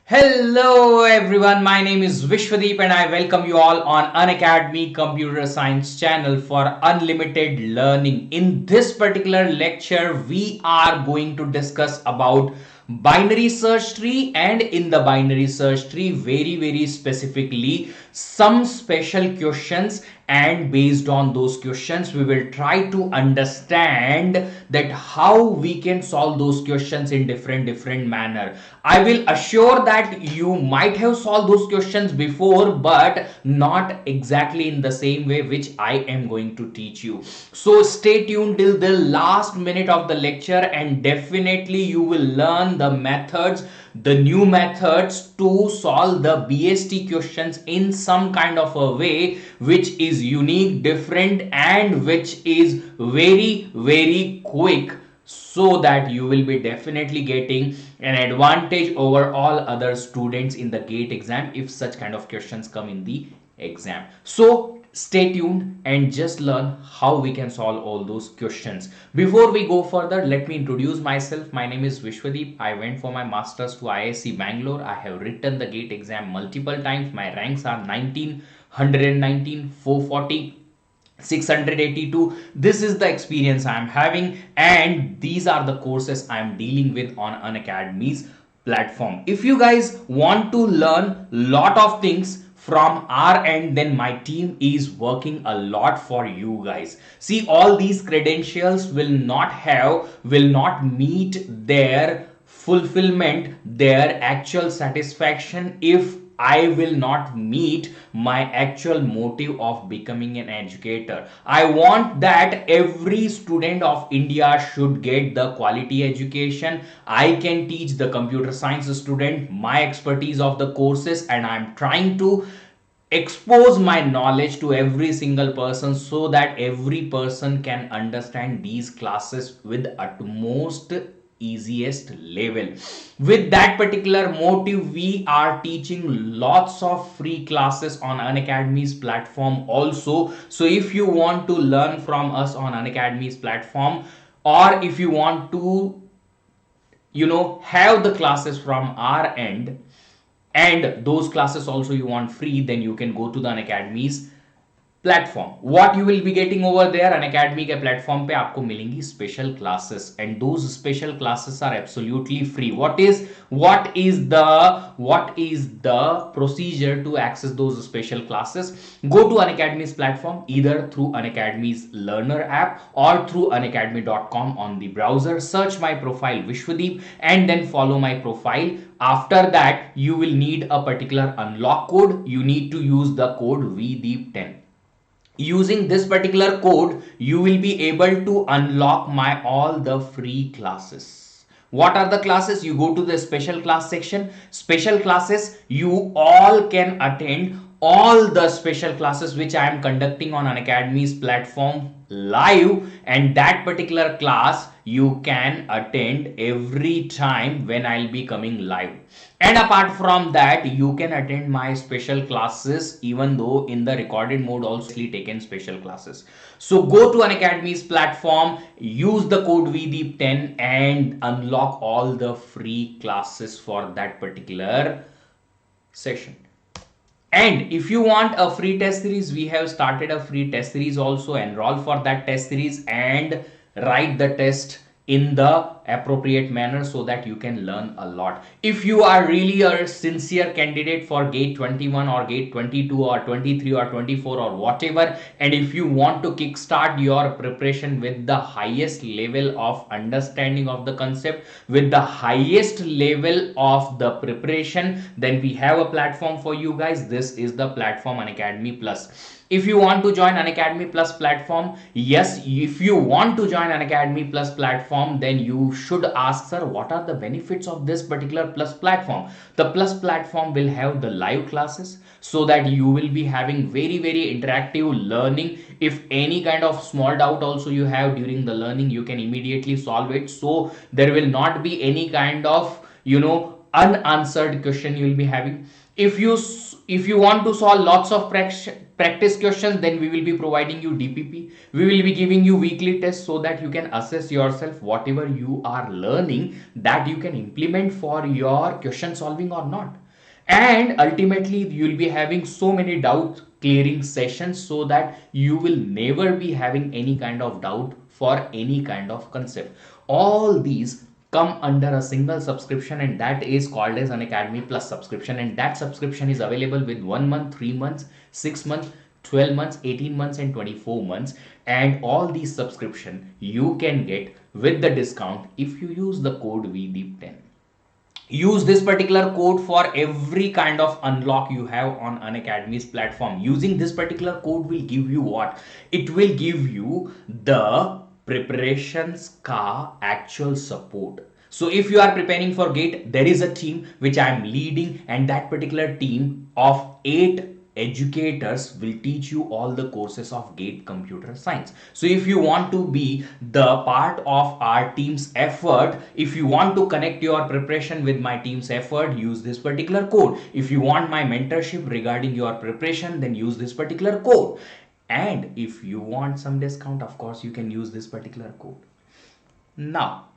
Hello everyone, my name is Vishvadeep and I welcome you all on Unacademy Computer Science Channel for unlimited learning. In this particular lecture, we are going to discuss about binary search tree, and in the binary search tree very specifically some special questions, and based on those questions we will try to understand that how we can solve those questions in different manner. I will assure that you might have solved those questions before, but not exactly in the same way which I am going to teach you. So stay tuned till the last minute of the lecture, and definitely you will learn the methods, the new methods to solve the BST questions in some kind of a way which is unique, different, and which is very quick, so that you will be definitely getting an advantage over all other students in the GATE exam if such kind of questions come in the exam. So stay tuned and just learn how we can solve all those questions. Before we go further, let me introduce myself. My name is Vishvadeep. I went for my masters to IISc Bangalore. I have written the GATE exam multiple times. My ranks are 19, 119, 440, 682. This is the experience I am having, and these are the courses I am dealing with on Unacademy's platform. If you guys want to learn lot of things from our end, then my team is working a lot for you guys. See, all these credentials will not meet their fulfillment, their actual satisfaction, if I will not meet my actual motive of becoming an educator. I want that every student of India should get the quality education. I can teach the computer science student my expertise of the courses, and I'm trying to expose my knowledge to every single person so that every person can understand these classes with utmost easiest level. With that particular motive, we are teaching lots of free classes on Unacademy's platform also. So if you want to learn from us on Unacademy's platform, or if you want to have the classes from our end, and those classes also you want free, then you can go to the Unacademy's platform. What you will be getting over there, Unacademy के platform पे आपको मिलेंगी special classes, and those special classes are absolutely free. what is the procedure to access those special classes? Go to Unacademy's platform either through Unacademy's learner app or through unacademy.com on the browser. Search my profile Vishvadeep and then follow my profile. After that, you will need a particular unlock code. You need to use the code VDEEP10. Using this particular code, you will be able to unlock my all the free classes. What are the classes? You go to the special class section. Special classes, you all can attend all the special classes which I am conducting on Unacademy's platform live, and that particular class you can attend every time when I'll be coming live. And apart from that, you can attend my special classes even though in the recorded mode also taken special classes. So go to Unacademy's platform, use the code VDEEP10 and unlock all the free classes for that particular session. And if you want a free test series, we have started a free test series also. Enroll for that test series and write the test in the appropriate manner so that you can learn a lot. If you are really a sincere candidate for GATE 21 or GATE 22 or 23 or 24 or whatever, and if you want to kickstart your preparation with the highest level of understanding of the concept, with the highest level of the preparation, then we have a platform for you guys. This is the platform Unacademy Plus. If you want to join Unacademy Plus platform, yes, if you want to join Unacademy Plus platform, then you should ask, sir, what are the benefits of this particular Plus platform? The Plus platform will have the live classes so that you will be having very interactive learning. If any kind of small doubt also you have during the learning, you can immediately solve it. So there will not be any kind of unanswered question you will be having. If you want to solve lots of practice questions, then we will be providing you DPP. We will be giving you weekly tests so that you can assess yourself whatever you are learning, that you can implement for your question solving or not. And ultimately you will be having so many doubt clearing sessions so that you will never be having any kind of doubt for any kind of concept. All these come under a single subscription, and that is called as Unacademy Plus subscription, and that subscription is available with 1 month, 3 months, 6 months, 12 months, 18 months and 24 months. And all these subscription you can get with the discount if you use the code VDEEP10. Use this particular code for every kind of unlock you have on Unacademy's platform. Using this particular code will give you what? It will give you the preparations ka actual support. So if you are preparing for GATE, there is a team which I am leading, and that particular team of 8 educators will teach you all the courses of GATE computer science. So if you want to be the part of our team's effort, if you want to connect your preparation with my team's effort, use this particular code. If you want my mentorship regarding your preparation, then use this particular code. And if you want some discount, of course you can use this particular code. Now,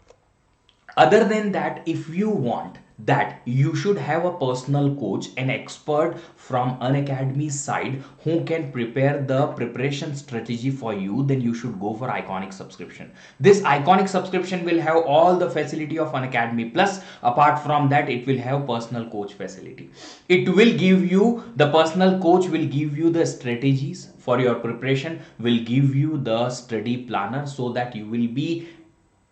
other than that, if you want that you should have a personal coach, an expert from Unacademy side who can prepare the preparation strategy for you, then you should go for Iconic subscription. This Iconic subscription will have all the facility of Unacademy Plus. Apart from that, it will have personal coach facility. It will give you, the personal coach will give you the strategies for your preparation, will give you the study planner so that you will be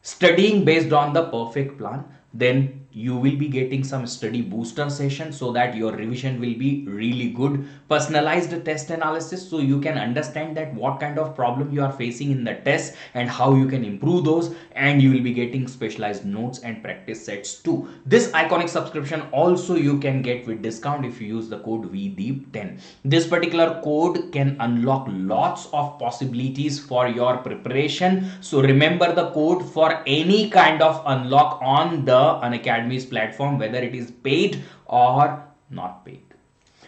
studying based on the perfect plan. Then you will be getting some study booster session so that your revision will be really good. Personalized test analysis so you can understand that what kind of problem you are facing in the test and how you can improve those, and you will be getting specialized notes and practice sets too. This Iconic subscription also you can get with discount if you use the code VDEEP10. This particular code can unlock lots of possibilities for your preparation. So remember the code for any kind of unlock on the Unacademy's platform, whether it is paid or not paid.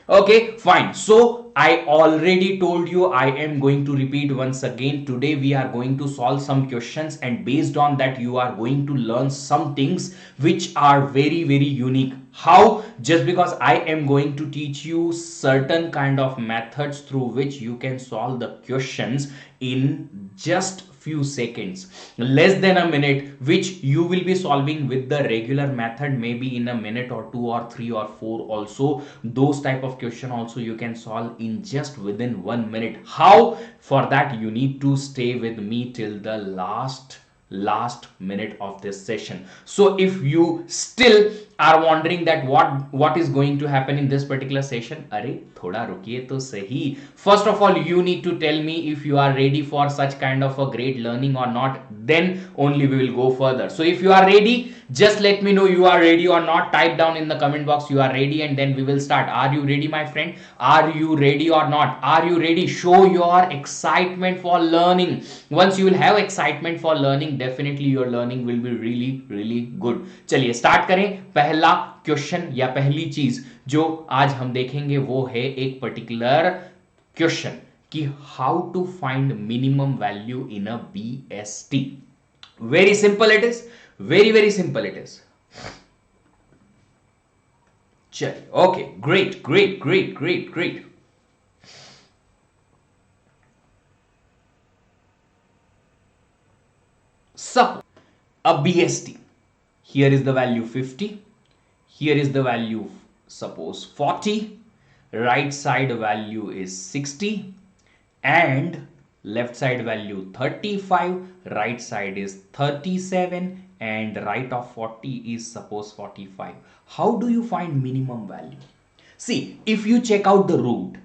Okay, fine. So I already told you, I am going to repeat once again. Today we are going to solve some questions, and based on that you are going to learn some things which are very unique. How? Just because I am going to teach you certain kind of methods through which you can solve the questions in just few seconds, less than a minute, which you will be solving with the regular method maybe in a minute or 2 or 3 or 4 also. Those type of question also you can solve in just within 1 minute. How? For that you need to stay with me till the last minute of this session. So if you still are wondering that what is going to happen in this particular session, अरे थोड़ा रुकिए तो सही. First of all, you need to tell me if you are ready for such kind of a great learning or not. Then only we will go further. So if you are ready, just let me know you are ready or not. Type down in the comment box you are ready, and then we will start. Are you ready, my friend? Are you ready or not? Are you ready? Show your excitement for learning. Once you will have excitement for learning, definitely your learning will be really good. चलिए start करें. पहला question या पहली चीज जो आज हम देखेंगे वो है एक पर्टिकुलर क्वेश्चन कि how to find minimum value in a BST. Very simple it is, very simple it is. चलिए, okay, great. So a BST, here is the value 50, here is the value suppose 40, right side value is 60 and left side value 35, right side is 37 and right of 40 is suppose 45. How do you find minimum value? See, if you check out the root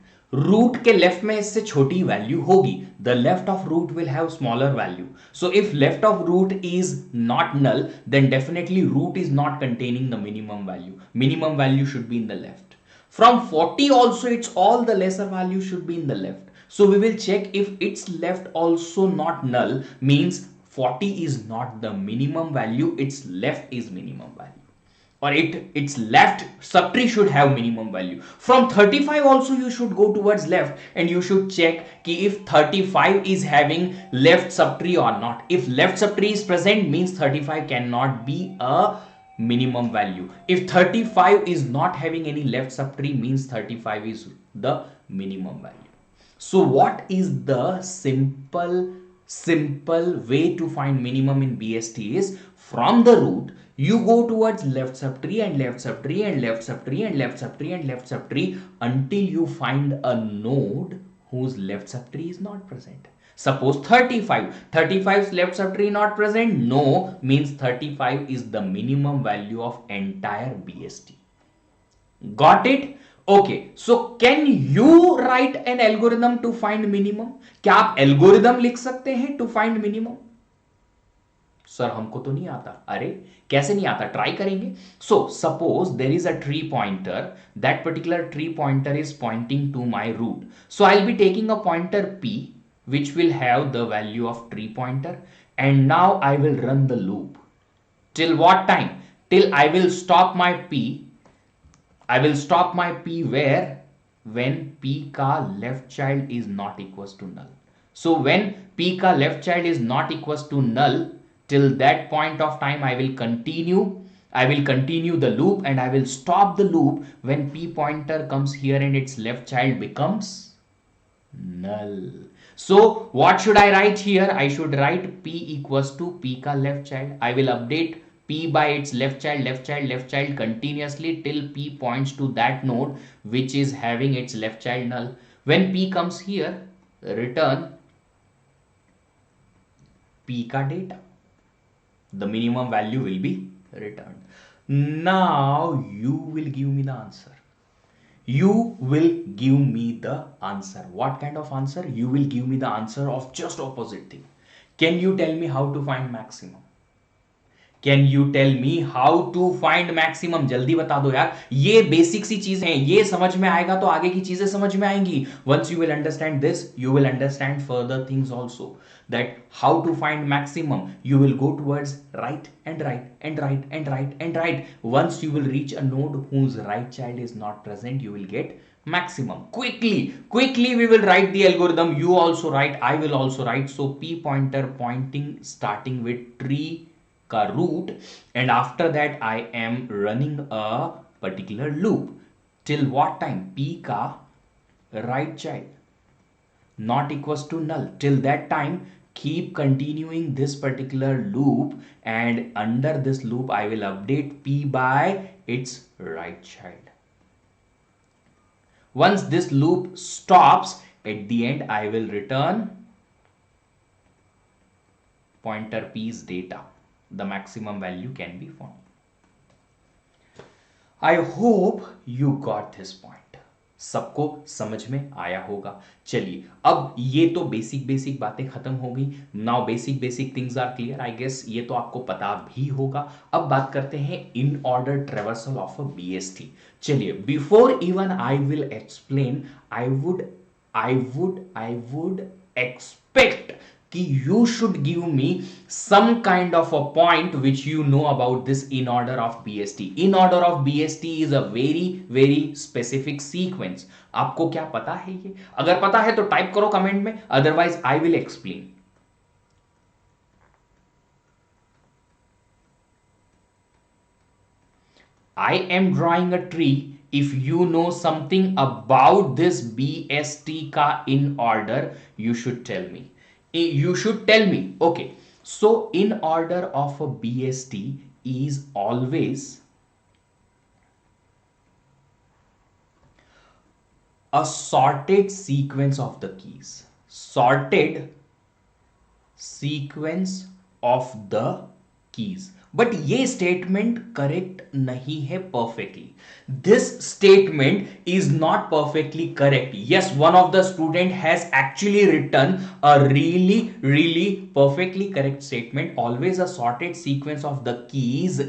के left में इससे छोटी value होगी. The left of root will have smaller value. So if left of root is not null, then definitely root is not containing the minimum value. Minimum value should be in the left. From 40 also, it's all the lesser value should be in the left. So we will check if it's left also not null, means 40 is not the minimum value, its left is minimum value. or its left subtree should have minimum value. From 35 also you should go towards left and you should check ki if 35 is having left subtree or not. If left subtree is present, means 35 cannot be a minimum value. If 35 is not having any left subtree, means 35 is the minimum value. So what is the simple way to find minimum in BST is, from the root you go towards left subtree and left subtree and left subtree and left subtree and left subtree until you find a node whose left subtree is not present. Suppose 35's left subtree not present, no, means 35 is the minimum value of entire BST. Got it? Okay, so can you write an algorithm to find minimum? क्या आप algorithm लिख सकते हैं to find minimum? Sir हमको तो नहीं आता. अरे कैसे नहीं आता, ट्राई करेंगे. So suppose there is a tree pointer, that particular tree pointer is pointing to my root. So I will be taking a pointer p which will have the value of tree pointer, and now I will run the loop. Till what time? Till I will stop my p. I will stop my p where? When p ka left child is not equals to null. So when p ka left child is not equals to null, till that point of time I will continue the loop, and I will stop the loop when p pointer comes here and its left child becomes null. So what should I write here? I should write p equals to p ka left child. I will update p by its left child continuously till p points to that node which is having its left child null. When p comes here, return p ka data. The minimum value will be returned. Now you will give me the answer. You will give me the answer. What kind of answer? You will give me the answer of just opposite thing. Can you tell me how to find maximum? Can you tell me how to find maximum? जल्दी बता दो यार. ये basic सी चीज है, ये समझ में आएगा तो आगे की चीजें समझ में आएंगी. Once you will understand this, you will understand further things also. That how to find maximum, you will go towards right and right and right and right and right. Once you will reach a node whose right child is not present, you will get maximum. Quickly we will write the algorithm. You also write, I will also write. So p pointer pointing starting with tree ka root, and after that I am running a particular loop till what time? P ka right child not equals to null. Till that time keep continuing this particular loop, and under this loop I will update p by its right child. Once this loop stops, at the end I will return pointer p's data. The maximum value can be found. I hope you got this point. सबको समझ में आया होगा. चलिए अब ये तो basic बातें खत्म हो गई. Now basic things are clear. I guess ये तो आपको पता भी होगा. अब बात करते हैं in order traversal of a BST. चलिए before even I will explain, I would expect कि you should give me some kind of a point which you know about this in order of BST. In order of BST is a very specific sequence. आपको क्या पता है ये? अगर पता है तो टाइप करो कमेंट में, otherwise I will explain. I am drawing a tree. If you know something about this BST ka in order, you should tell me. Okay, so in order of a BST is always a sorted sequence of the keys. Sorted sequence of the keys. But ये statement correct नहीं है perfectly. This statement is not perfectly correct. Yes, one of the student has actually written a really perfectly correct statement. Always a sorted sequence of the keys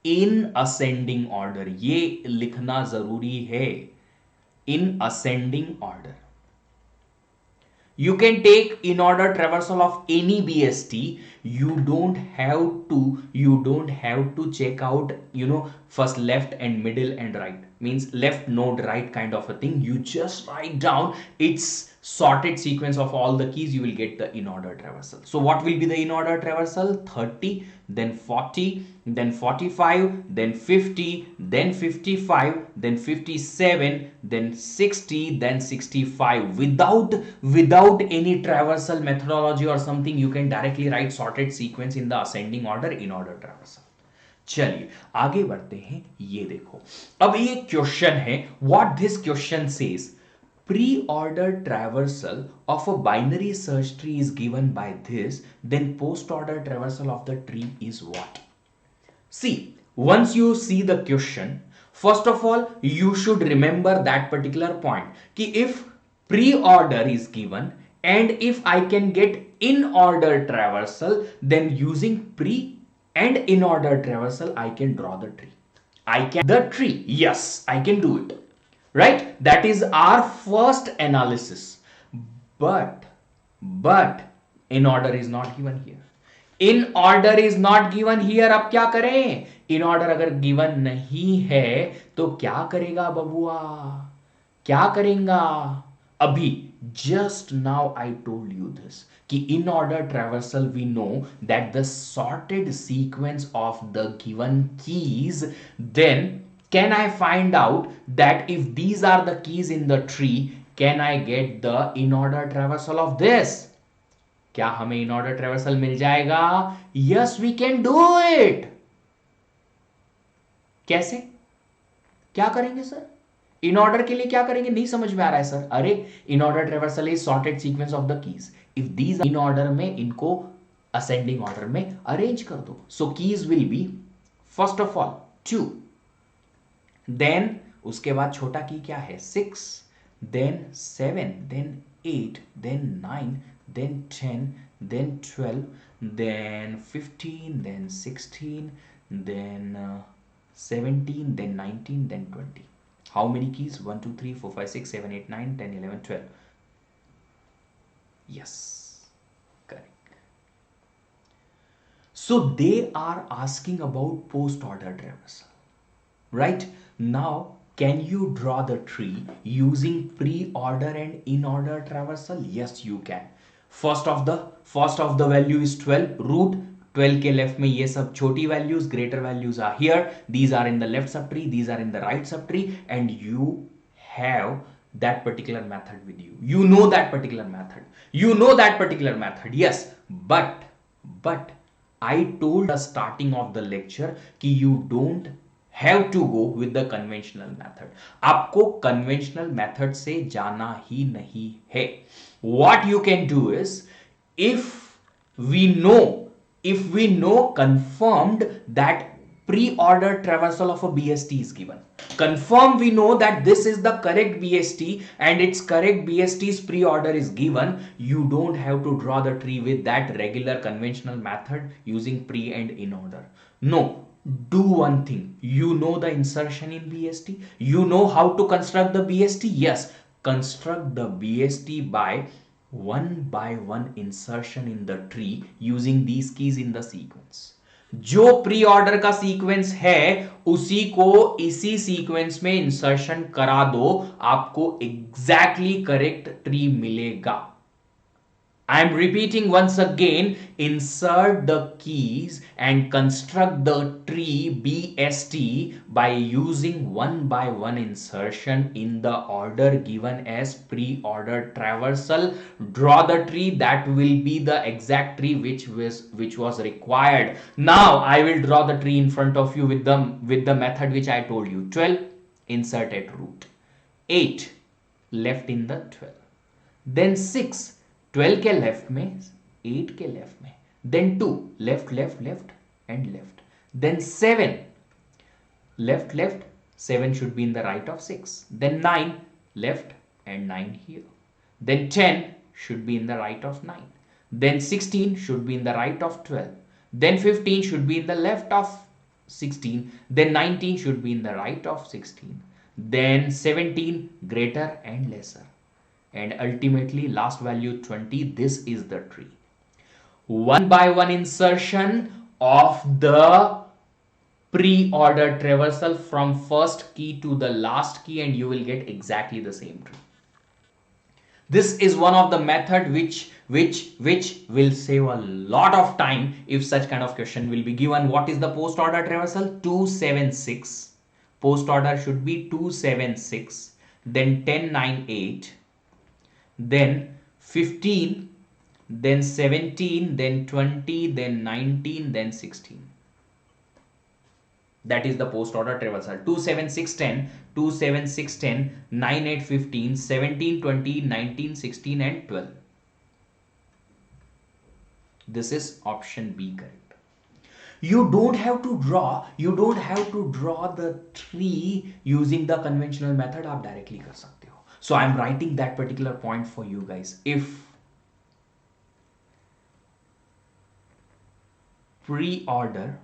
in ascending order. ये लिखना जरूरी है, in ascending order. You can take in order traversal of any BST. You don't have to check out, first left and middle and right, means left node right kind of a thing. You just write down its sorted sequence of all the keys, you will get the in order traversal. So what will be the in order traversal? 30, then 40, then 45, then 50, then 55, then 57, then 60, then 65. Without any traversal methodology or something, you can directly write sorted sequence in the ascending order in order traversal. चलिए आगे बढ़ते हैं। ये देखो, अब ये question है, what this question says, pre-order traversal of a binary search tree is given by this, then post-order traversal of the tree is what? See, once you see the question, first of all you should remember that particular point कि if pre-order is given and if I can get in order traversal, then using pre and in order traversal I can draw the tree. Yes, I can do it, right? That is our first analysis. But in order is not given here. In order is not given here. अब क्या करें? In order अगर given नहीं है तो क्या करेगा बबुआ? क्या करेगा? अभी just now I told you this कि in order traversal we know that the sorted sequence of the given keys, then can I find out that if these are the keys in the tree, can I get the in order traversal of this? क्या हमें in order traversal मिल जाएगा? Yes, we can do it. कैसे? क्या करेंगे sir? In order के लिए क्या करेंगे? नहीं समझ में आ रहा है सर। अरे in order traversal is sorted sequence of the keys. If these in order में, इनको असेंडिंग ऑर्डर में अरेंज कर दो। So keys will be first of all 2, then उसके बाद छोटा की क्या है 6, then 7, then 8, then 9, then 10, then 12, then 15, then 16, then 17, then 19, then 20. How many keys? 1, 2, 3, 4, 5, 6, 7, 8, 9, 10, 11, 12. Yes, correct. So they are asking about post-order traversal. Right? Now, can you draw the tree using pre-order and in-order traversal? Yes, you can. First of the value is 12, root 12 के left में ये सब छोटी values, greater values are here, these are in the left subtree, these are in the right subtree, and you have that particular method with you. You know that particular method. Yes, but I told the starting of the lecture कि you don't have to go with the conventional method. आपको conventional method से जाना ही नहीं है. What you can do is, if we know confirmed that pre-order traversal of a BST is given, confirm we know that this is the correct BST and its correct BST's pre-order is given, you don't have to draw the tree with that regular conventional method using pre and in order. No, do one thing. You know the insertion in BST, you know how to construct the BST. Yes, construct the BST by one insertion in the tree using these keys in the sequence. जो pre order का sequence है उसी को इसी sequence में insertion करा दो, आपको एग्जैक्टली करेक्ट ट्री मिलेगा. I am repeating once again, insert the keys and construct the tree BST by using one by one insertion in the order given as pre-order traversal. Draw the tree, that will be the exact tree which was required. Now I will draw the tree in front of you with the method which I told you. 12, insert at root. 8, left in the 12. Then 6, 12 के left में, 8 के left में, then 2, left and left, then 7, left, 7 should be in the right of 6, then 9, left and 9 here, then 10 should be in the right of 9, then 16 should be in the right of 12, then 15 should be in the left of 16, then 19 should be in the right of 16, then 17 greater and lesser. and ultimately last value 20. This is the tree. One by one insertion of the pre-order traversal from first key to the last key, and you will get exactly the same tree. This is one of the method which will save a lot of time if such kind of question will be given. What is the post order traversal? 276. Post order should be 276, then 1098, then 15, then 17, then 20, then 19, then 16. That is the post order traversal. 27610, 27610, 9815, 17, 20, 19, 16 and 12. This is option B correct. You don't have to draw the tree using the conventional method. आप directly कर सकते हो. So I am writing that particular point for you guys. If pre-order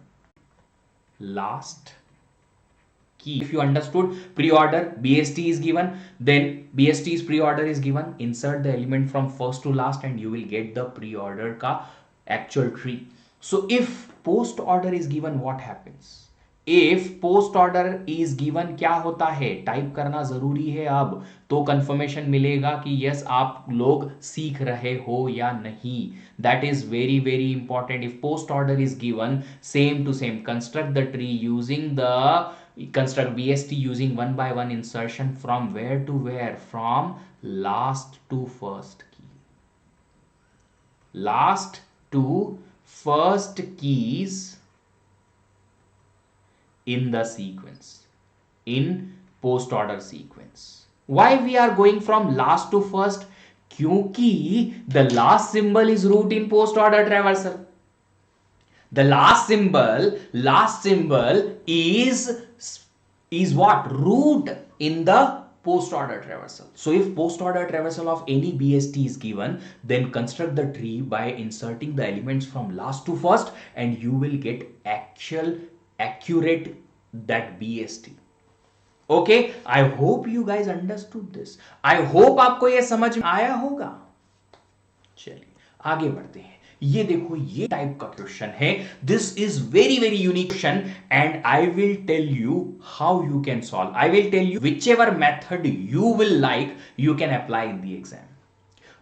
last key, if you understood, pre-order BST is given, then BST's pre-order is given, insert the element from first to last and you will get the pre-order ka actual tree. So if post order is given, what happens? If post order is given, क्या होता है? Type करना जरूरी है अब, तो confirmation मिलेगा कि यस आप लोग सीख रहे हो या नहीं. That is very very important. If post order is given, same to same, construct the tree using the construct BST using one by one insertion from where to where, from last to first key, last to first keys in the sequence, in post order sequence. Why we are going from last to first? क्योंकि the last symbol is root in post order traversal. The last symbol is what? Root in the post order traversal. So if post order traversal of any BST is given, then construct the tree by inserting the elements from last to first and you will get accurate that BST. Okay, I hope you guys understood this. I hope आपको ये समझ में आया होगा. चलिए आगे बढ़ते हैं. ये देखो, ये टाइप का क्वेश्चन है. This is very very unique question and I will tell you how you can solve. I will tell you whichever method you will like, you can apply in the exam.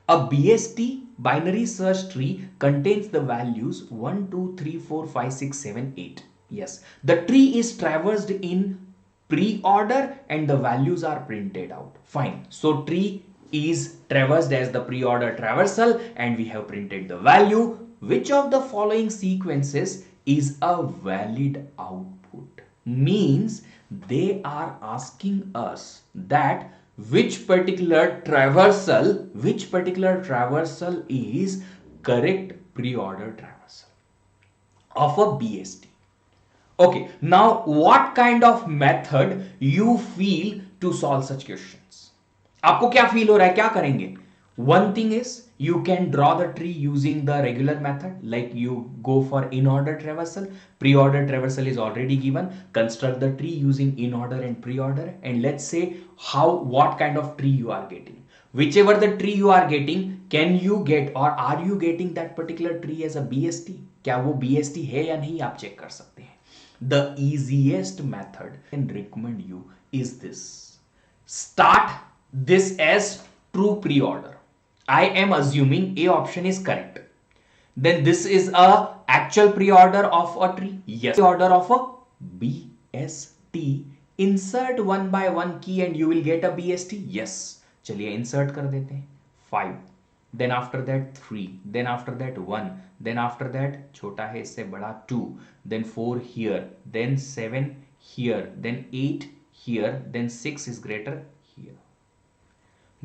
A BST binary search tree contains the values 1, 2, 3, 4, 5, 6, 7, 8. Yes, the tree is traversed in pre-order and the values are printed out. Fine. So tree is traversed as the pre-order traversal and we have printed the value. Which of the following sequences is a valid output? Means they are asking us that which particular traversal is correct pre-order traversal of a BST. Okay, now what kind of method you feel to solve such questions? आपको क्या feel हो रहा है, क्या करेंगे? One thing is you can draw the tree using the regular method, like you go for in order traversal. Pre-order traversal is already given. Construct the tree using in order and pre-order, and let's say what kind of tree you are getting. Whichever the tree you are getting, can you get or are you getting that particular tree as a BST? क्या वो BST है या नहीं, आप check कर सकते हैं. The easiest method I can recommend you is this. Start this as true pre-order. I am assuming A option is correct. Then this is a actual pre-order of a tree. Yes. Pre-order of a BST. Insert one by one key and you will get a BST. Yes. चलिए insert कर देते हैं. 5. Then after that 3. Then after that 1. Then after that छोटा है इससे बड़ा 2. Then 4 here. Then 7 here. Then 8 here. Then 6 is greater here.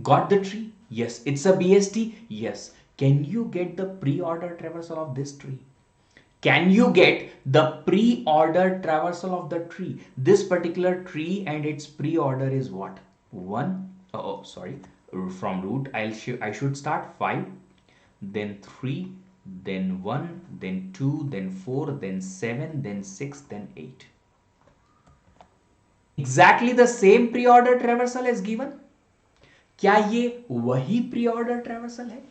Got the tree? Yes. It's a BST? Yes. Can you get the pre-order traversal of this tree? Can you get the pre-order traversal of the tree? This particular tree and its pre-order is what? 1. Oh, sorry. From root, I should start 5, then 3, then 1, then 2, then 4, then 7, then 6, then 8. Exactly the same pre-order traversal is given. क्या ये वही pre order traversal है?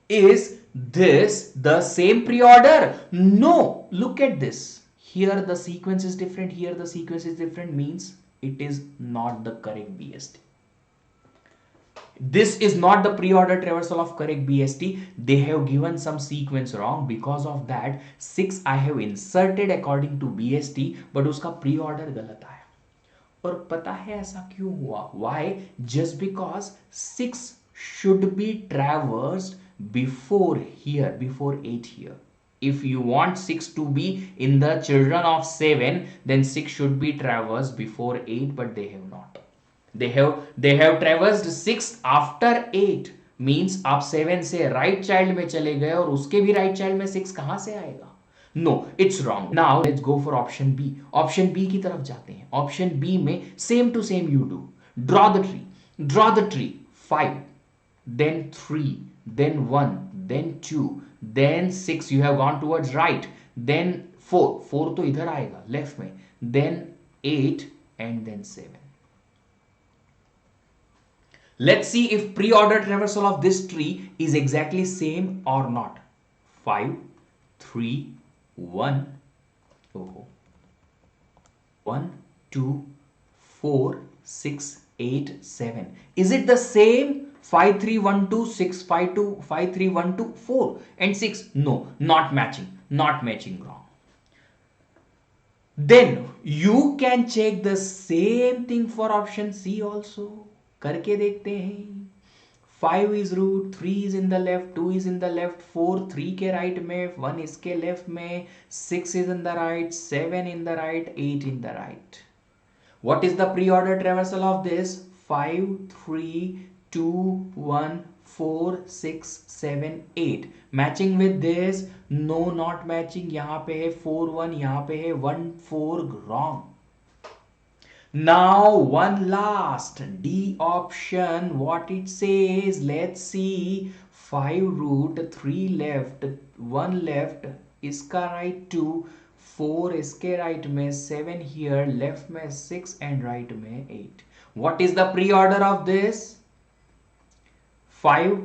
Is this the same pre-order? No. Look at this. Here the sequence is different. Here the sequence is different. Means it is not the correct BST. This is not the pre-order traversal of correct BST. They have given some sequence wrong. Because of that 6 I have inserted according to BST, but uska pre-order गलत आया. और पता है ऐसा क्यों हुआ? Why? Just because 6 should be traversed before here, before 8 here. If you want 6 to be in the children of 7, then 6 should be traversed before 8, but they have not. They have traversed 6 after 8. Means आप 7 से right child में चले गए और उसके भी right child में 6 कहां से आएगा? No, it's wrong. Now let's go for option B. Option B की तरफ जाते हैं. Option B में same to same you do. Draw the tree. Draw the tree. 5, then 3, then 1, then 2, then 6. You have gone towards right. Then 4. 4 तो इधर आएगा left में. Then 8 and then 7. Let's see if pre-order traversal of this tree is exactly same or not. 5, 3, 1, 1, 2, 4, 6, 8, 7. Is it the same? 5, 3, 1, 2, 6, 5, 2, 5, 3, 1, 2, 4 and 6. No, not matching. Not matching, wrong. Then you can check the same thing for option C also. करके देखते हैं. 5 is root, 3 is in the left, 2 is in the left, 4 3 के right में, 1 इसके left में, 6 is in the right, 7 in the right, 8 in the right. What is the pre-order traversal of this? 5, 3, 2, 1, 4, 6, 7, 8. Matching with this? No, not matching. यहाँ पे है 4, 1, यहाँ पे है 1, 4, wrong. Now one last D option, what it says, let's see. 5 root, 3 left, 1 left, इसका right 2, 4 इसके right में, 7 here, left में 6 and right में 8. What is the pre-order of this? 5,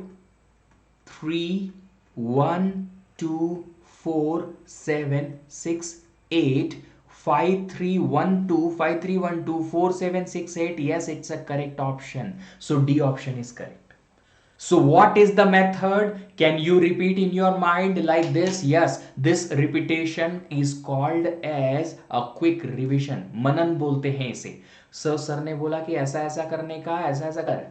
3, 1, 2, 4, 7, 6, 8. 5, 3, 1, 2, 5, 3, 1, 2, 4, 7, 6, 8. Yes, it's a correct option. So D option is correct. So what is the method? Can you repeat in your mind like this? Yes, this repetition is called as a quick revision. मनन बोलते हैं इसे. Sir ने बोला कि ऐसा ऐसा करने का, ऐसा ऐसा कर.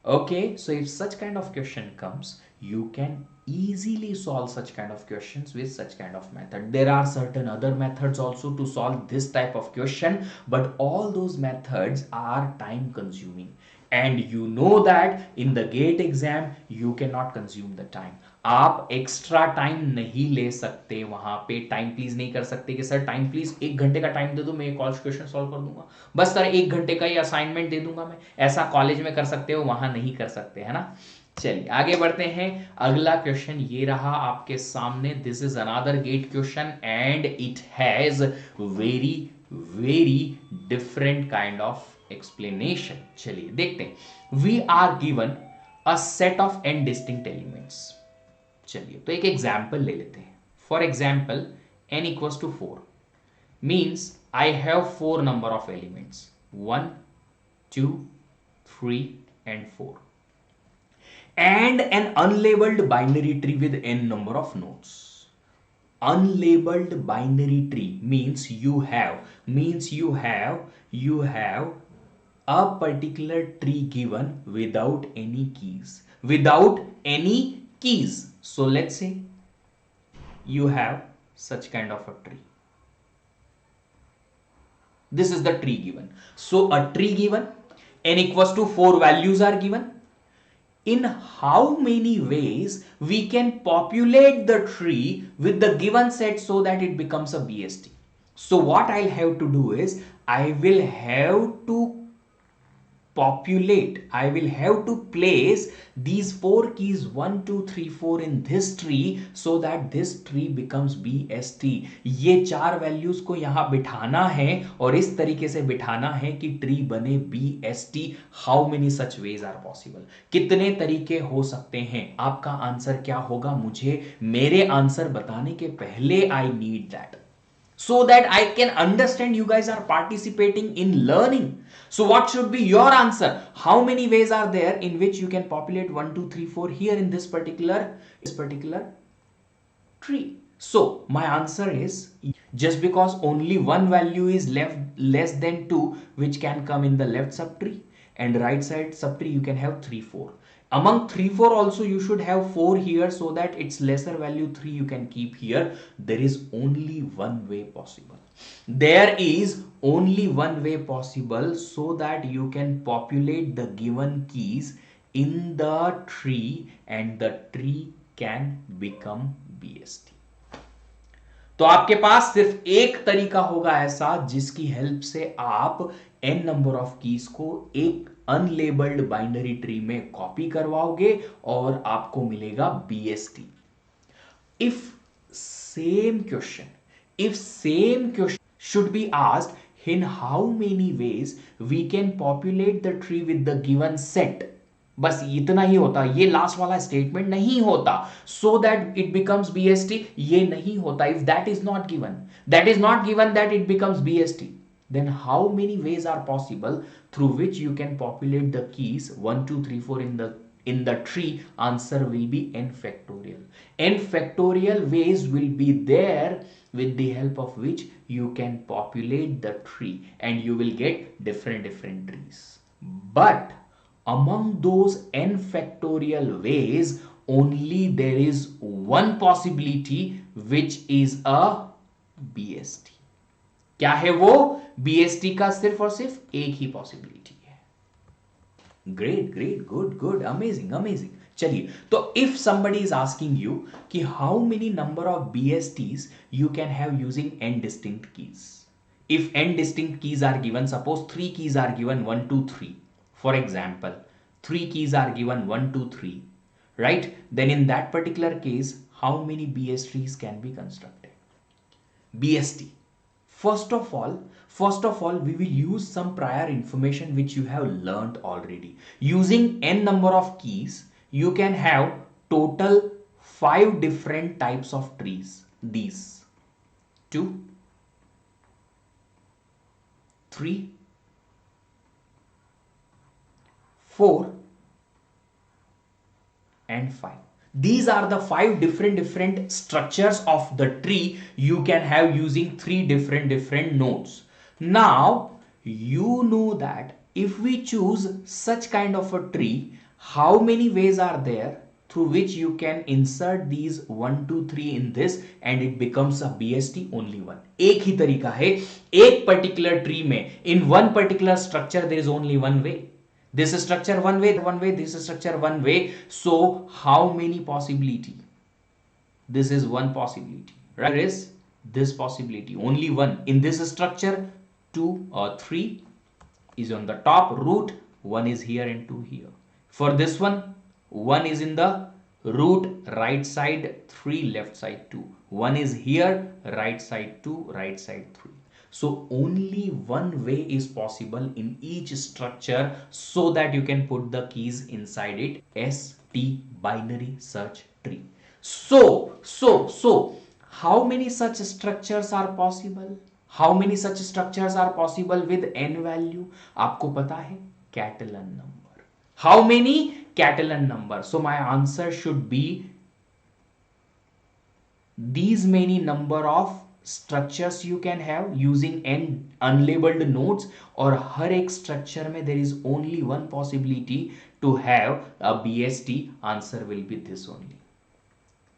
Okay, so if such kind of question comes, you can easily solve such kind of questions with such kind of method. There are certain other methods also to solve this type of question, but all those methods are time consuming, and you know that in the GATE exam you cannot consume the time. आप extra time नहीं ले सकते. वहां पे time please नहीं कर सकते कि सर टाइम प्लीज 1 घंटे का टाइम दे दो, मैं एक और क्वेश्चन सॉल्व कर दूंगा, बस सर 1 घंटे का ही असाइनमेंट दे दूंगा मैं. ऐसा कॉलेज में कर सकते हो, वहां नहीं कर सकते, है ना. चलिए आगे बढ़ते हैं. अगला क्वेश्चन ये रहा आपके सामने. This is another GATE question and it has very very different kind of explanation. चलिए देखते हैं. We are given a set of n distinct elements. चलिए तो एक एग्जाम्पल ले लेते हैं. For example n equals to 4 means I have 4 number of elements 1, 2, 3 and 4 and an unlabeled binary tree with n number of nodes. Unlabeled binary tree means you have a particular tree given without any keys. So let's say you have such kind of a tree. This is the tree given. So a tree given, n equals to 4 values are given. In how many ways we can populate the tree with the given set so that it becomes a BST? So what I'll have to do is I will have to populate, I will have to place these 4 keys 1, 2, 3, 4 in this tree so that this tree becomes BST. ये 4 values को यहां बिठाना है और इस तरीके से बिठाना है कि ट्री बने BST. How many such ways are possible? कितने तरीके हो सकते हैं? आपका आंसर क्या होगा? मुझे मेरे आंसर बताने के पहले I need that, so that I can understand you guys are participating in learning. So what should be your answer? How many ways are there in which you can populate 1, 2, 3, 4 here in this particular tree? So my answer is, just because only one value is left less than 2 which can come in the left subtree, and right side subtree you can have 3, 4. Among 3, 4 also you should have 4 here so that it's lesser value 3 you can keep here. There is only one way possible. There is only one way possible so that you can populate the given keys in the tree and the tree can become BST. तो आपके पास सिर्फ एक तरीका होगा ऐसा जिसकी help से आप n नंबर ऑफ कीज को एक अनलेबल्ड बाइनरी ट्री में कॉपी करवाओगे और आपको मिलेगा BST. If same question should be asked, in how many ways we can populate the tree with the given set, बस इतना ही होता, ये लास्ट वाला स्टेटमेंट नहीं होता, so that it becomes BST, ये नहीं होता. If that is not given that it becomes BST, then how many ways are possible through which you can populate the keys 1, 2, 3, 4 in the tree? Answer will be n factorial. N factorial ways will be there with the help of which you can populate the tree and you will get different trees. But among those n factorial ways, only there is one possibility which is a BST. क्या है वो? BST का सिर्फ और सिर्फ एक ही possibility है. Great, good, amazing. चलिए, तो if somebody is asking you कि how many number of BSTs you can have using n distinct keys. If n distinct keys are given, suppose 3 keys are given 1, 2, 3. For example, 3 keys are given 1, 2, 3, right? Then in that particular case, how many BSTs can be constructed? BST. First of all, we will use some prior information which you have learnt already. Using n number of keys, you can have total 5 different types of trees. These 2, 3, 4 and 5. These are the 5 different structures of the tree you can have using 3 different nodes. Now you know that if we choose such kind of a tree, how many ways are there through which you can insert these 1, 2, 3 in this and it becomes a BST? Only one. एक ही तरीका है. एक particular tree में, in one particular structure there is only one way. This is structure one way, this is structure one way. So how many possibility? This is one possibility, right? There is this possibility, only one. In this structure, 2 or 3 is on the top root, 1 is here and 2 here. For this one, 1 is in the root right side, 3 left side 2. 1 is here, right side 2, right side 3. So only one way is possible in each structure so that you can put the keys inside it. ST, binary search tree. So how many such structures are possible? How many such structures are possible with n value? आपको पता है? Catalan number. How many? Catalan number. So my answer should be these many number of structures you can have using n unlabeled nodes, और हर एक structure में there is only one possibility to have a BST. Answer will be this only.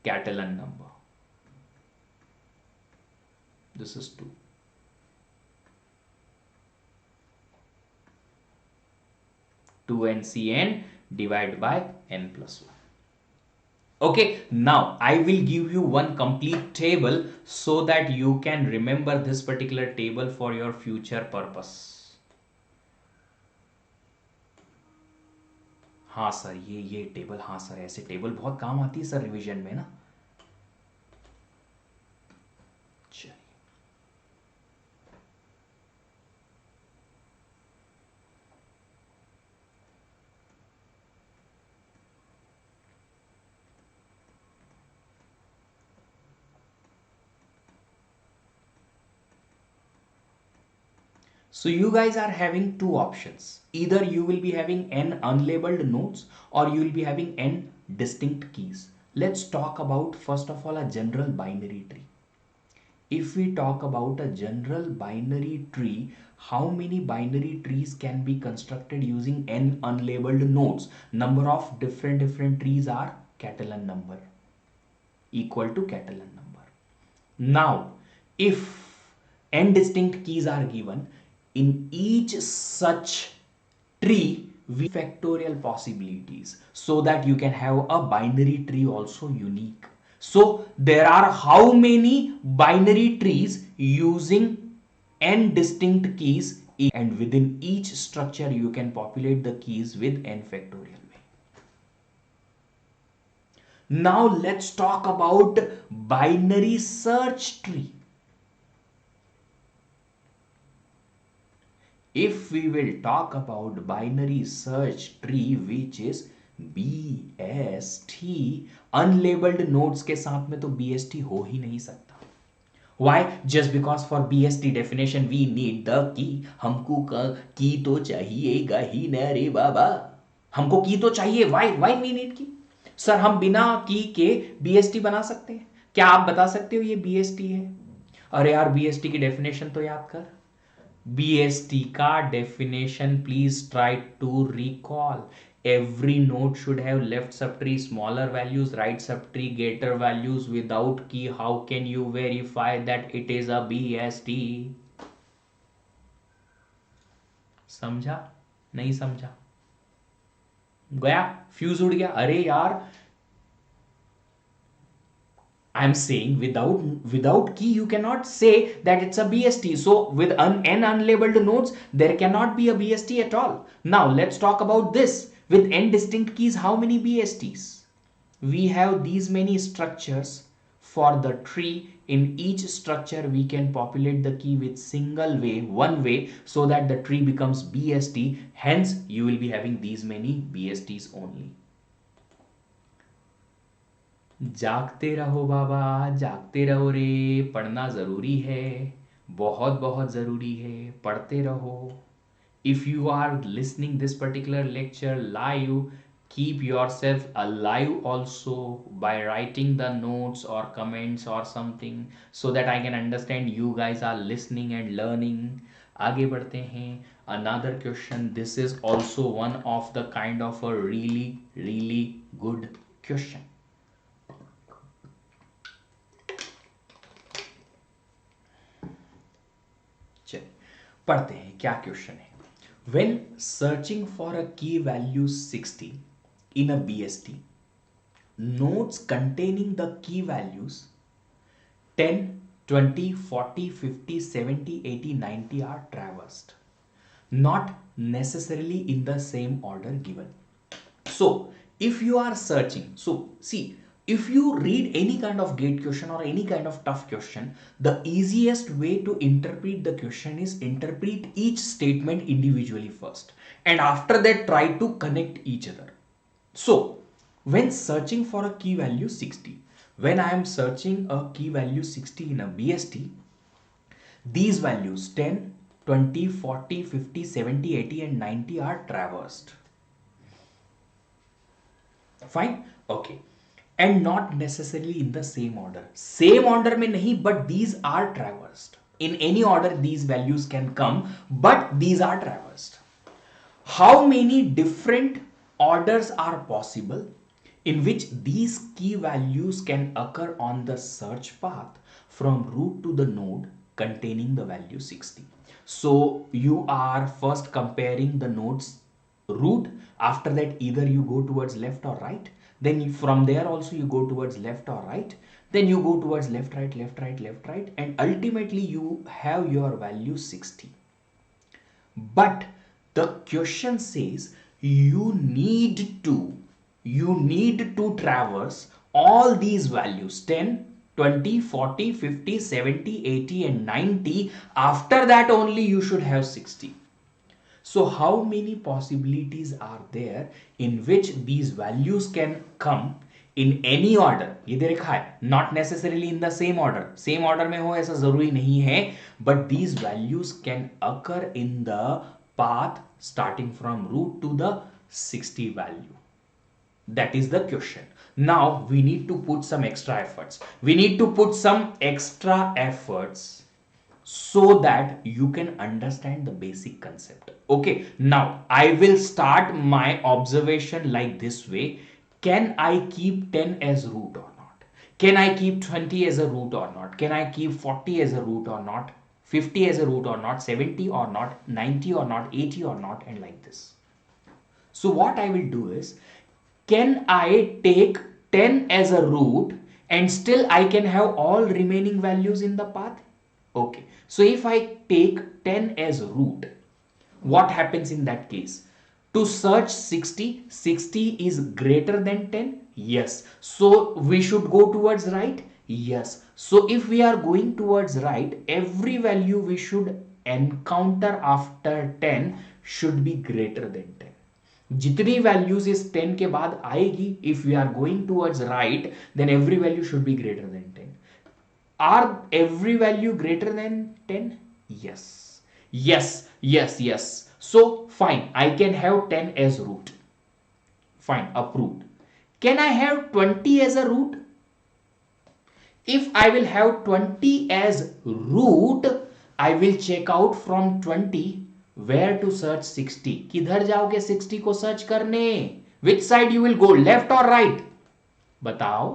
Catalan number. This is 2. 2n Cn divided by n plus 1. Okay, now I will give you one complete table so that you can remember this particular table for your future purpose. हाँ sir, ये table, हाँ sir, ऐसे table बहुत काम आती है sir revision में ना। चलिए, so you guys are having two options. Either you will be having n unlabeled nodes or you will be having n distinct keys. Let's talk about first of all a general binary tree. If we talk about a general binary tree, how many binary trees can be constructed using n unlabeled nodes? Number of different trees are Catalan number, equal to Catalan number. Now, if n distinct keys are given, in each such tree we factorial possibilities so that you can have a binary tree also unique. So there are how many binary trees using n distinct keys, and within each structure you can populate the keys with n factorial way. Now let's talk about binary search tree. If we will talk about binary search tree, which is BST, unlabeled nodes के साथ में तो BST हो ही नहीं सकता. Why? Just because for BST definition we need the key. हमको की तो चाहिएगा ही न रे बाबा. हमको की तो चाहिए. Why we need key? Sir हम बिना की के BST बना सकते हैं. क्या आप बता सकते हो ये BST है? अरे यार BST की डेफिनेशन तो याद कर. BST का definition, please try to recall. Every node should have left subtree smaller values, right subtree greater values. Without key, how can you verify that it is a BST? समझा? नहीं समझा? गया? Fuse उड़ गया? अरे यार, I'm saying without key you cannot say that it's a BST. So with n unlabeled nodes there cannot be a BST at all. Now let's talk about this. With n distinct keys, how many BSTs? We have these many structures for the tree. In each structure we can populate the key with single way, one way, so that the tree becomes BST. Hence you will be having these many BSTs only. जागते रहो बाबा, जागते रहो रे, पढ़ना ज़रूरी है, बहुत बहुत ज़रूरी है, पढ़ते रहो. If you are listening this particular lecture live, keep yourself alive also by writing the notes or comments or something, so that I can understand you guys are listening and learning. आगे बढ़ते हैं. Another question. This is also one of the kind of a really good question. पढ़ते हैं क्या question है. When searching for a key value 60 in a BST, nodes containing the key values 10, 20, 40, 50, 70, 80, 90 are traversed, not necessarily in the same order given. So if you are searching, so see, if you read any kind of gate question or any kind of tough question, the easiest way to interpret the question is interpret each statement individually first, and after that try to connect each other. So when searching for a key value 60, when I am searching a key value 60 in a BST, these values 10, 20, 40, 50, 70, 80 and 90 are traversed. Fine? Okay. And not necessarily in the same order. Same order में नहीं, but these are traversed. In any order these values can come, but these are traversed. How many different orders are possible in which these key values can occur on the search path from root to the node containing the value 60? So you are first comparing the nodes root. After that either you go towards left or right, then from there also you go towards left or right, then you go towards left right left right left right, and ultimately you have your value 60. But the question says you need to traverse all these values 10, 20, 40, 50, 70, 80 and 90. After that only you should have 60. So how many possibilities are there in which these values can come in any order? ये दे रखा है, not necessarily in the same order. Same order में हो ऐसा जरूरी नहीं है, but these values can occur in the path starting from root to the 60 value. That is the question. Now we need to put some extra efforts. We need to put some extra efforts so that you can understand the basic concept. Okay, now I will start my observation like this way. Can I keep 10 as root or not? Can I keep 20 as a root or not? Can I keep 40 as a root or not? 50 as a root or not? 70 or not? 90 or not? 80 or not? And like this. So what I will do is, can I take 10 as a root and still I can have all remaining values in the path? Okay, so if I take 10 as root, what happens in that case? To search 60, 60 is greater than 10? Yes. So we should go towards right? Yes. So if we are going towards right, every value we should encounter after 10 should be greater than 10. जितनी values इस 10 के बाद आएगी, if we are going towards right, then every value should be greater than 10. Are every value greater than 10? Yes. Yes, yes, yes. So fine, I can have 10 as root. Fine, approved. Can I have 20 as a root? If I will have 20 as root, I will check out from 20 where to search 60. किधर जाओगे 60 को search करने? Which side you will go, left or right? बताओ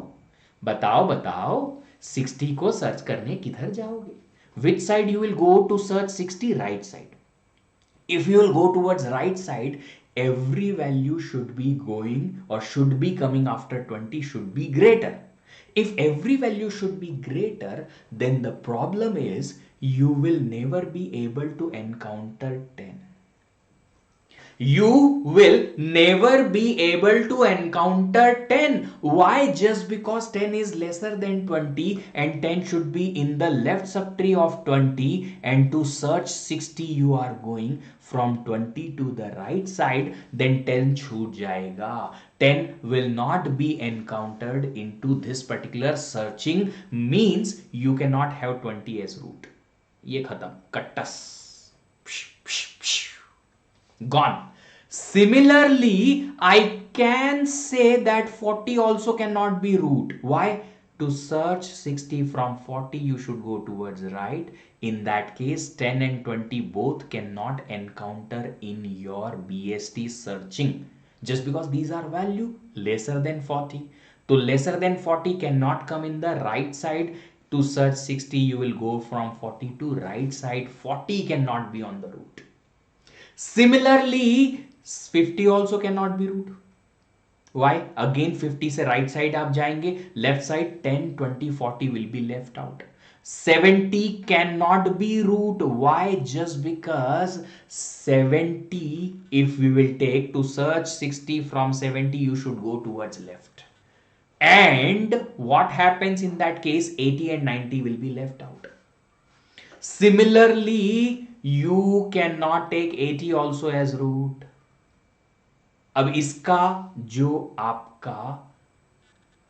बताओ बताओ, 60 को search करने किधर जाओगे? Which side you will go to search 60? Right side. If you will go towards right side, every value should be going or should be coming after 20 should be greater. If every value should be greater, then the problem is you will never be able to encounter 10. You will never be able to encounter 10. Why? Just because 10 is lesser than 20 and 10 should be in the left subtree of 20, and to search 60 you are going from 20 to the right side, then 10 छूट जाएगा. 10 will not be encountered into this particular searching, means you cannot have 20 as root. ये खत्म, कट्टस, gone. Similarly, I can say that 40 also cannot be root. Why? To search 60 from 40, you should go towards right. In that case, 10 and 20 both cannot encounter in your BST searching, just because these are value lesser than 40. So lesser than 40 cannot come in the right side. To search 60, you will go from 40 to right side. 40 cannot be on the root. Similarly, 50 also cannot be root. Why? Again 50 से right side आप जाएंगे, left side 10, 20, 40 will be left out. 70 cannot be root. Why? Just because 70, if we will take to search 60 from 70, you should go towards left. And what happens in that case? 80 and 90 will be left out. Similarly, you cannot take 80 also as root. अब इसका जो आपका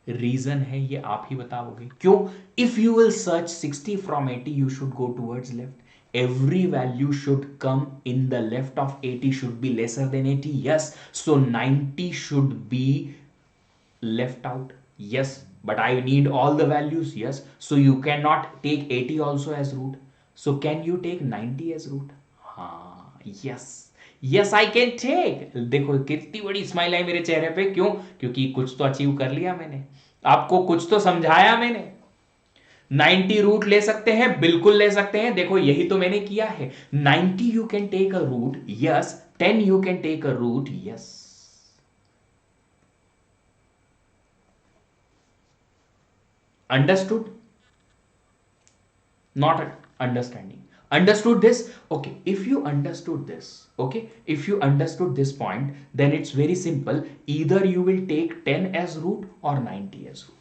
reason है ये आप ही बताओगे. क्यों? If you will search 60 from 80, you should go towards left. Every value should come in the left of 80 should be lesser than 80. Yes. So 90 should be left out. Yes. But I need all the values. Yes. So you cannot take 80 also as root. So can you take 90 as root? Yes. Yes, I can take. देखो कितनी बड़ी smile है मेरे चेहरे पे. क्यों? क्योंकि कुछ तो अचीव कर लिया मैंने, आपको कुछ तो समझाया मैंने. 90 रूट ले सकते हैं, बिल्कुल ले सकते हैं. देखो यही तो मैंने किया है. 90 you can take a root. Yes. 10 you can take a root. Yes. Understood? Not understanding. Understood this? Okay, if you understood this, okay, if you understood this point, then it's very simple. Either you will take 10 as root or 90 as root.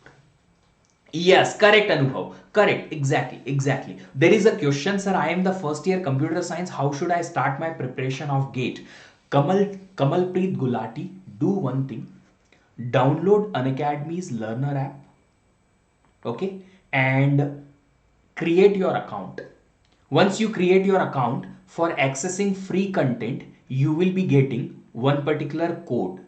Yes, correct, Anubhav. Correct, exactly, exactly. There is a question, sir. I am the first year computer science. How should I start my preparation of GATE? Kamalpreet Gulati, do one thing. Download Unacademy's Learner app, okay, and create your account. Once you create your account, for accessing free content, you will be getting one particular code.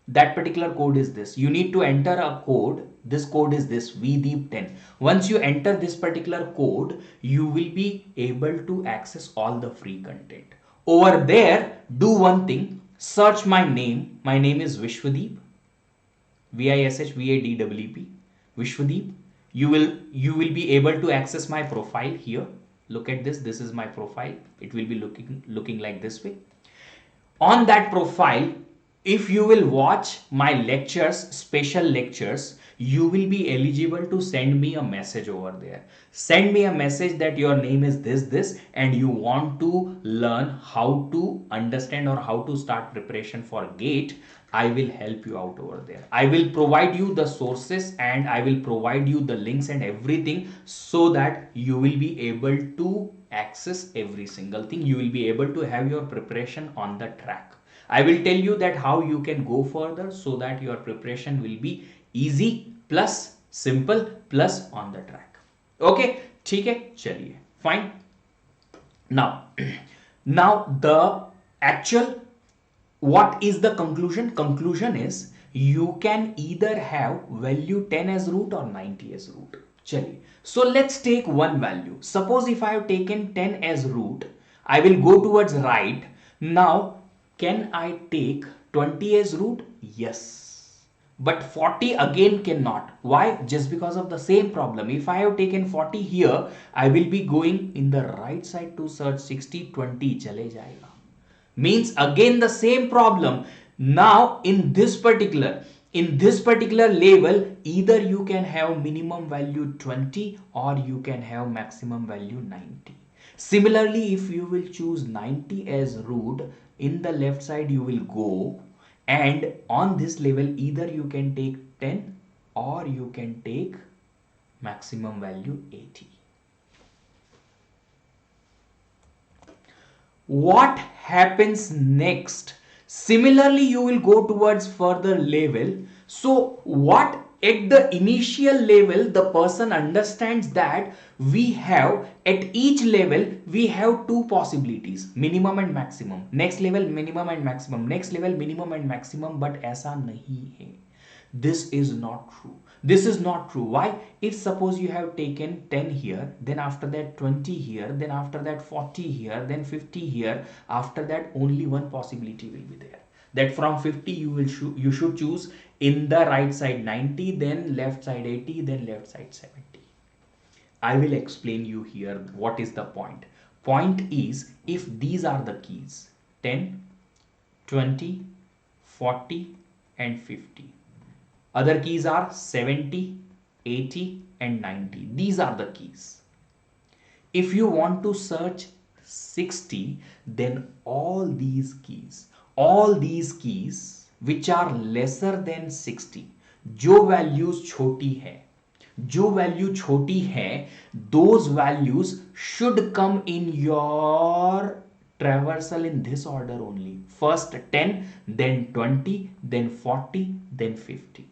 That particular code is this. You need to enter a code. This code is this VDeep10. Once you enter this particular code, you will be able to access all the free content. Over there, do one thing. Search my name. My name is Vishvadeep. Vishvadeep. Vishvadeep. You will be able to access my profile here. Look at this. This is my profile. It will be looking like this way. On that profile, if you will watch my lectures, special lectures, you will be eligible to send me a message over there. Send me a message that your name is this and you want to learn how to understand or how to start preparation for GATE. I will help you out over there. I will provide you the sources and I will provide you the links and everything so that you will be able to access every single thing. You will be able to have your preparation on the track. I will tell you that how you can go further so that your preparation will be easy plus simple plus on the track. Okay, ठीक है, चलिए, fine. Now the actual, what is the conclusion? Conclusion is you can either have value 10 as root or 90 as root. चलिए, so let's take one value. Suppose if I have taken 10 as root, I will go towards right. Now can I take 20 as root? Yes. But 40 again cannot. Why? Just because of the same problem. If I have taken 40 here, I will be going in the right side to search 60, 20 chale jayega. Means again the same problem. Now in this particular level, either you can have minimum value 20 or you can have maximum value 90. Similarly, if you will choose 90 as root, in the left side you will go, and on this level either you can take 10 or you can take maximum value 80. What happens next? Similarly, you will go towards further level. So what at the initial level, the person understands that we have at each level, we have two possibilities, minimum and maximum. Next level, minimum and maximum. Next level, minimum and maximum. But ऐसा नहीं है. This is not true. This is not true. Why? If suppose you have taken 10 here, then after that 20 here, then after that 40 here, then 50 here, after that only one possibility will be there. That from 50 you should choose in the right side 90, then left side 80, then left side 70. I will explain you here what is the point. Point is, if these are the keys 10, 20, 40 and 50. Other keys are 70, 80 and 90. These are the keys. If you want to search 60, then all these keys which are lesser than 60, जो values छोटी है, those values should come in your traversal in this order only. First 10, then 20, then 40, then 50.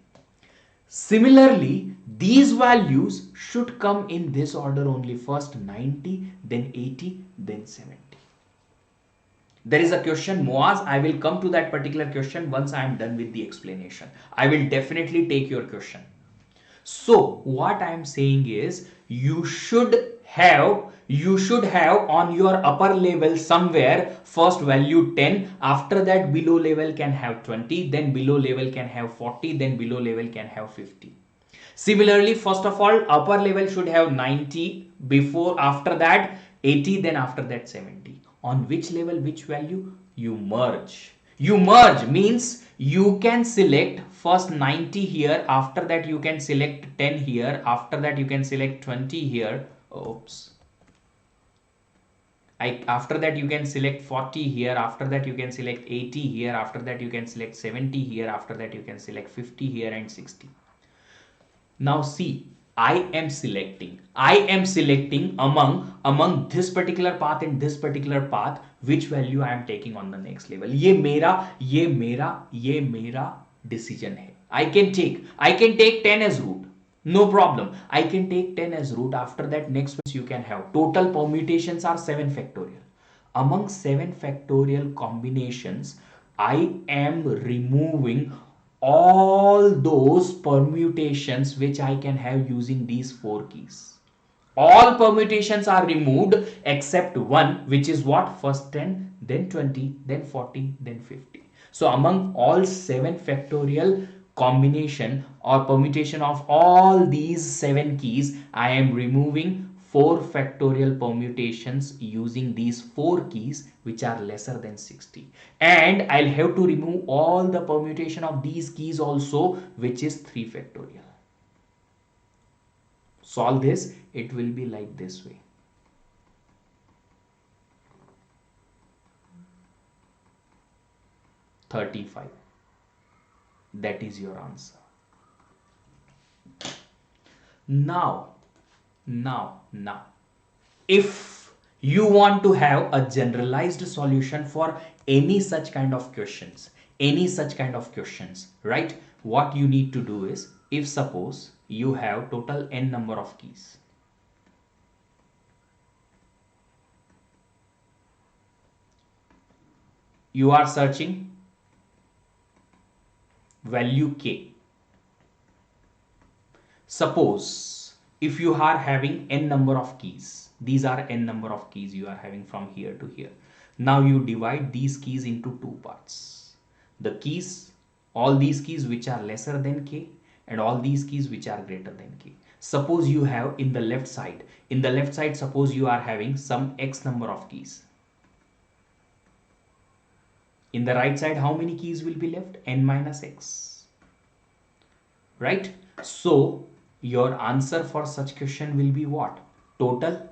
Similarly, these values should come in this order only. First 90, then 80, then 70. There is a question, Moaz. I will come to that particular question once I am done with the explanation. I will definitely take your question. So what I am saying is you should have on your upper level somewhere first value 10, after that below level can have 20, then below level can have 40, then below level can have 50. Similarly, first of all, upper level should have 90, before after that 80, then after that 70. On which level which value? You merge. You merge means you can select first 90 here, after that you can select 10 here, after that you can select 20 here. Oops, After that you can select 40 here, after that you can select 80 here, after that you can select 70 here, after that you can select 50 here and 60. Now see, I am selecting among this particular path and this particular path, which value I am taking on the next level. ये मेरा decision है. I can take 10 as root. No problem. I can take 10 as root. After that, next you can have total permutations are 7 factorial. Among 7 factorial combinations, I am removing all those permutations which I can have using these 4 keys. All permutations are removed except one, which is what? First 10, then 20, then 40, then 50. So among all 7 factorial combination or permutation of all these 7 keys, I am removing 4 factorial permutations using these 4 keys which are lesser than 60. And I'll have to remove all the permutation of these keys also, which is 3 factorial. Solve this, it will be like this way. $35. That is your answer. Now, if you want to have a generalized solution for any such kind of questions, right? What you need to do is, if suppose you have total n number of keys, you are searching value k. Suppose if you are having n number of keys, these are n number of keys you are having from here to here. Now you divide these keys into 2 parts. The keys, all these keys which are lesser than k, and all these keys which are greater than k. Suppose you have in the left side, suppose you are having some x number of keys. In the right side, how many keys will be left? N minus x. Right? So your answer for such question will be what? Total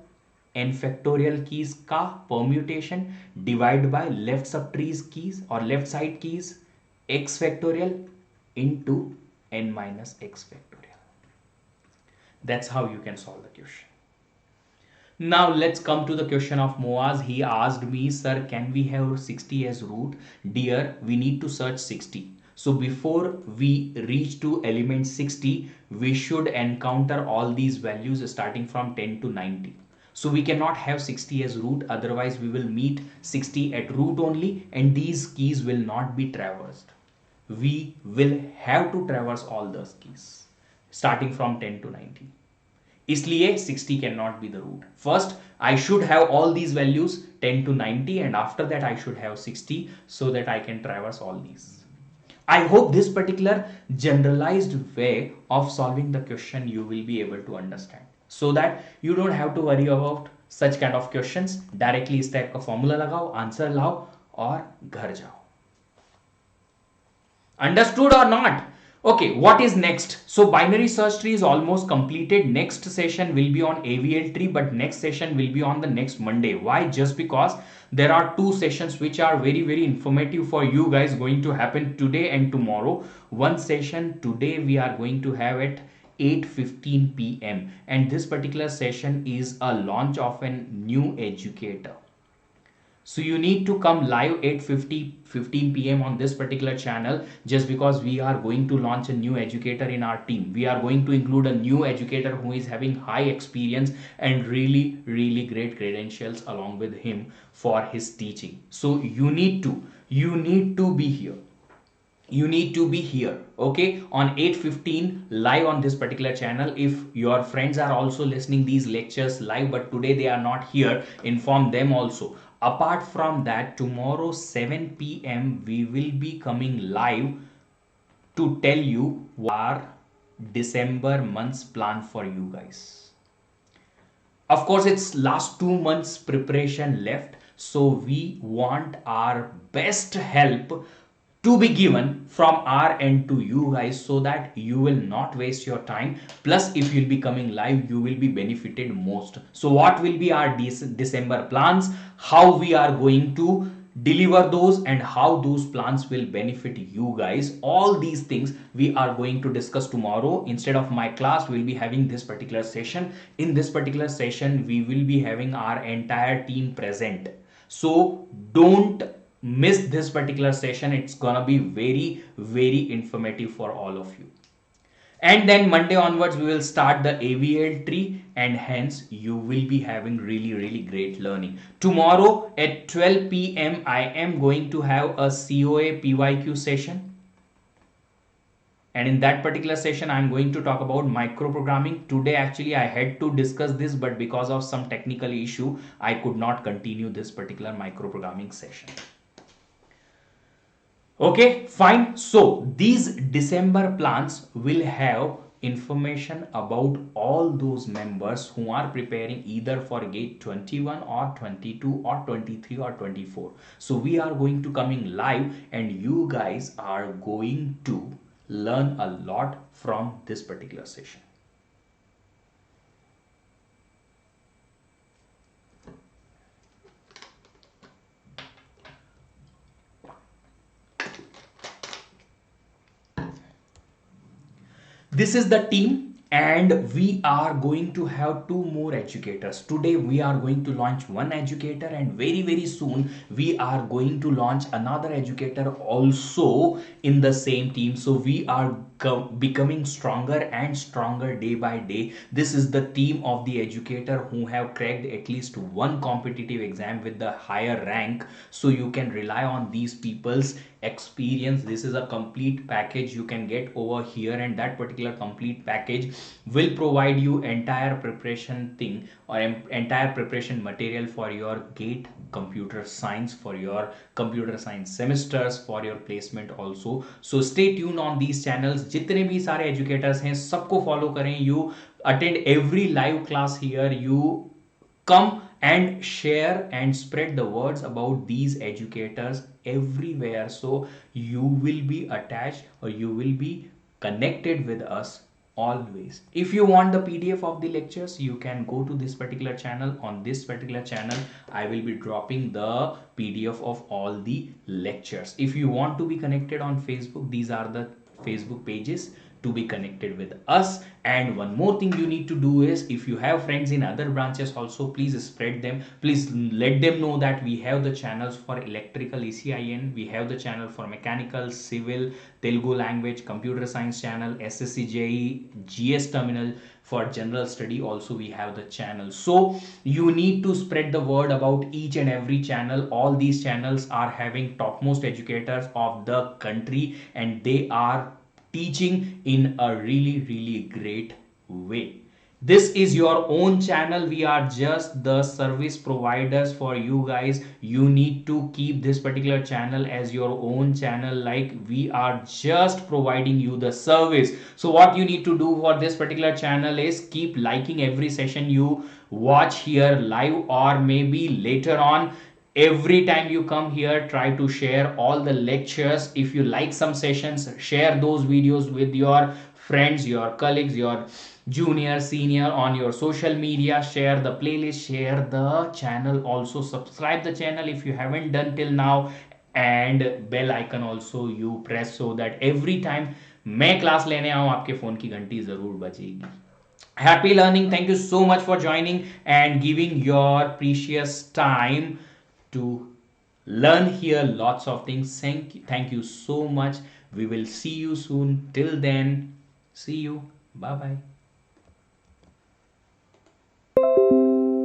n factorial keys ka permutation divided by left subtrees keys or left side keys x factorial into n minus x factorial. That's how you can solve the question. Now let's come to the question of Moaz. He asked me, sir, can we have 60 as root? Dear, we need to search 60. So before we reach to element 60, we should encounter all these values starting from 10 to 90. So we cannot have 60 as root, otherwise we will meet 60 at root only and these keys will not be traversed. We will have to traverse all those keys starting from 10 to 90. इसलिए 60 cannot be the root. First, I should have all these values 10 to 90 and after that I should have 60 so that I can traverse all these. I hope this particular generalized way of solving the question you will be able to understand so that you don't have to worry about such kind of questions. Directly इस type का formula लगाओ, answer लाओ और घर जाओ. Understood or not? Okay, what is next? So binary search tree is almost completed. Next session will be on AVL tree, but next session will be on the next Monday. Why? Just because there are 2 sessions which are very, very informative for you guys going to happen today and tomorrow. One session today we are going to have at 8:15 p.m. and this particular session is a launch of a new educator. So you need to come live 8:15 p.m. on this particular channel just because we are going to launch a new educator in our team. We are going to include a new educator who is having high experience and really, really great credentials along with him for his teaching. So you need to be here. You need to be here, okay, on 8:15 live on this particular channel. If your friends are also listening these lectures live but today they are not here, inform them also. Apart from that, tomorrow 7 p.m. we will be coming live to tell you our December month's plan for you guys. Of course, it's last 2 months preparation left, so we want our best help to be given from our end to you guys, so that you will not waste your time. Plus, if you'll be coming live, you will be benefited most. So what will be our December plans, how we are going to deliver those, and how those plans will benefit you guys, all these things we are going to discuss tomorrow. Instead of my class, we'll be having this particular session. In this particular session, we will be having our entire team present, so don't miss this particular session. It's gonna be very informative for all of you. And then Monday onwards, we will start the AVL tree, and hence you will be having really great learning. Tomorrow at 12 p.m. I am going to have a COA PYQ session, and in that particular session I'm going to talk about microprogramming. Today actually I had to discuss this, but because of some technical issue I could not continue this particular microprogramming session. Okay, fine. So these December plans will have information about all those members who are preparing either for gate 21 or 22 or 23 or 24. So we are going to coming live, and you guys are going to learn a lot from this particular session. This is the team, and we are going to have two more educators. Today we are going to launch one educator, and very soon we are going to launch another educator also in the same team. So we are becoming stronger and stronger day by day. This is the team of the educator who have cracked at least one competitive exam with the higher rank. So you can rely on these people's experience. This is a complete package you can get over here, and that particular complete package will provide you entire preparation thing, or entire preparation material for your gate computer science, for your computer science semesters, for your placement also. So stay tuned on these channels. जितने भी सारे educators हैं सबको follow करें. You attend every live class here. You come and share and spread the words about these educators everywhere, so you will be attached, or you will be connected with us always. If you want the PDF of the lectures, you can go to this particular channel. On this particular channel I will be dropping the PDF of all the lectures. If you want to be connected on Facebook, these are the Facebook pages to be connected with us. And one more thing you need to do is, if you have friends in other branches also, please spread them. Please let them know that we have the channels for electrical ECIN, we have the channel for mechanical, civil, Telugu language, computer science channel, SSC JE, GS terminal. For general study also we have the channel. So you need to spread the word about each and every channel. All these channels are having topmost educators of the country, and they are teaching in a really great way. This is your own channel. We are just the service providers for you guys. You need to keep this particular channel as your own channel, like we are just providing you the service. So what you need to do for this particular channel is keep liking every session you watch here live, or maybe later on. Every time you come here, try to share all the lectures. If you like some sessions, share those videos with your friends, your colleagues, your junior, senior on your social media. Share the playlist, share the channel, also subscribe the channel if you haven't done till now, and bell icon also you press, so that every time मैं class लेने आऊं आपके phone की घंटी जरूर बजेगी. Happy learning. Thank you so much for joining and giving your precious time to learn here lots of things. Thank you so much. We will see you soon. Till then, see you. Bye bye.